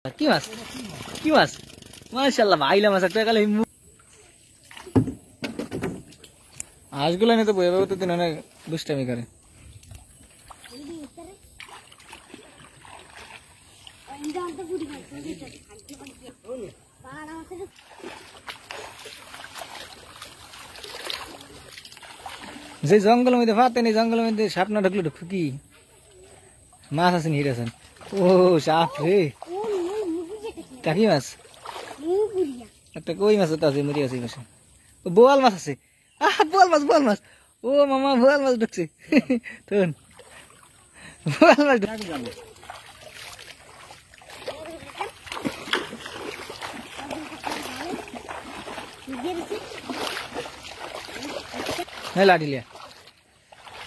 কি মাছ কি মাছ মাশাআল্লাহ ভাইলা মাছ একটা কালে আজগুলো নিয়ে তো বয়ে বয়ে তো দিন অনেক দুষ্টামি করে যে জঙ্গলের মধ্যে ফাতে নেই জঙ্গলের মধ্যে সাপ না ঢুকলে ঢুকু কি মাছ আছেন হিট আছেন ও সাপ রে টাকি মাছ একটা কই মাছ তো আছে মরি আছে মাছ বোয়াল মাছ আছে বোয়াল মাছ ও মামা বোয়াল মাছ ঢুকছে তখন বোয়াল মাছ হ্যাঁ লাঠিলিয়া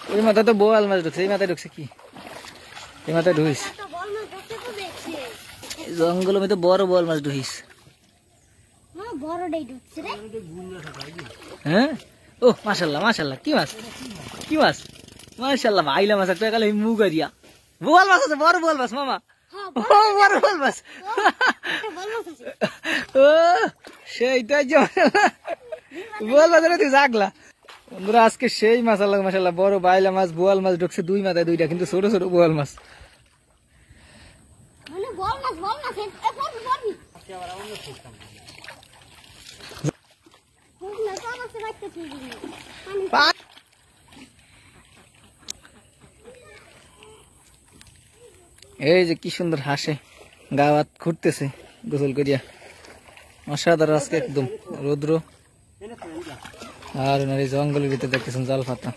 ওই মাথা তো বোয়াল মাছ ঢুকছে এই মাথায় ঢুকছে কি এই মাথায় ঢুকিস জঙ্গলের মধ্যে বড় বোয়াল মাছ ঢুকিস হ্যাঁ ও মাশাআল্লাহ মাশাআল্লাহ কি মাছ মাশাআল্লাহ ভাইলা মাছ একটা কালে মুগারিয়া বোয়াল মাছ আছে বড় বোয়াল মাছ মামা ও বড় বোয়াল মাছ ও সেইটাই যে বোয়াল মাছ তুই জাগলা বন্ধুরা আজকে সেই মাশাআল্লাহ বড় বাইলা মাছ বোয়াল মাছ ঢুকছে দুই মাথায় দুইটা কিন্তু ছোট ছোট বোয়াল মাছ এই যে কি সুন্দর হাসে গাওয়াত ঘুরতেছে গোসল করিয়া অসাধারণ আজকে একদম রৌদ্র আর এই জঙ্গলের ভিতরে দেখতেছেন জাল ফাতা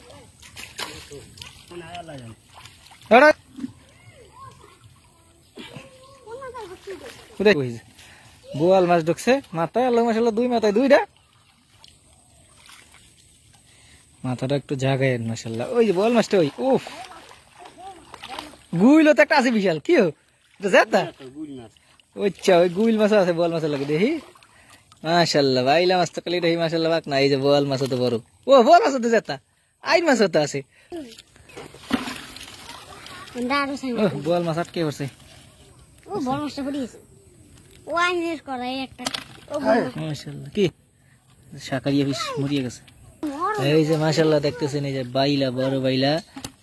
বোয়াল মাছ ঢুকছে মাথায় আল্লাহ মাশাআল্লাহ দুই মাথায় দুইটা মাথাটা একটু জাগায় মাশাআল্লাহ ওই যে বোয়াল মাছটা ওই উফ গুইল তো একটা আছে বিশাল কি ওইচ্ছা ওই গুইল মাছ আছে বোয়াল মাছের লাগে দেখি মাশাআল্লাহ বাইলা মাছ তো কালি দেখি মাশাআল্লাহ বাক না এই যে বোয়াল মাছ তো বড় ও বোয়াল মাছ তো যেতা আইন মাছ তো আছে বোয়াল মাছ আটকে পড়ছে ও বড় মাছটা পড়িয়েছে ও আইনের করে একটা মাশাআল্লাহ কি শাকারিয়া ফিশ মরিয়ে গেছে এই যে মাশাআল্লাহ দেখতেছেন এই যে বাইলা বড় বাইলা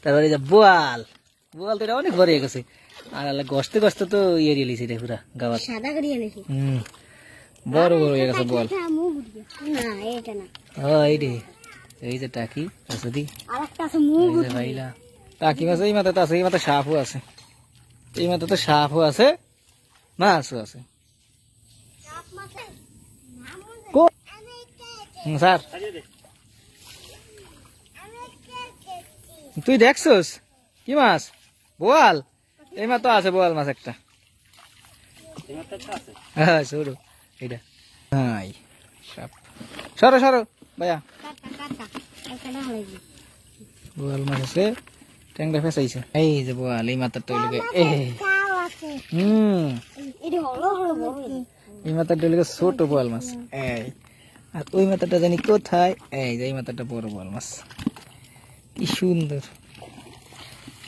তারপরে এই যে বোয়াল বোয়াল তো এটা অনেক বড় হয়ে গেছে আর আল্লাহ গস্তে গস্তে তো ইয়ে রিয়েলিছে এটা পুরা গাওয়া সাদা করিয়ে নাকি বড় বড় হয়ে গেছে বোয়াল না এটা না এই যে টাকি আছে দি আরেকটা আছে মুগ এই যে বাইলা টাকি মাছ এই মাথা তো আছে এই মাথা সাপও আছে এই মাথা তো সাপও আছে মাছও আছে স্যার তুই দেখছস কি মাছ বোয়াল এই মাছ তো আছে বোয়াল মাছ একটা হ্যাঁ সরো এটা হাই সাপ সরো সরো ভাইয়া বোয়াল মাছ আছে ট্যাংরা ফেসাইছে এই যে বোয়াল এই মাথার টইলকে এই মাথার টইলকে ছোট বোয়াল মাছ এই আর ওই মাথাটা জানি কোথায় এই যে এই মাথাটা বড় বোয়াল মাছ কি সুন্দর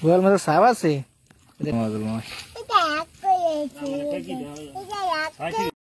বোয়াল মাছের সাপ আছে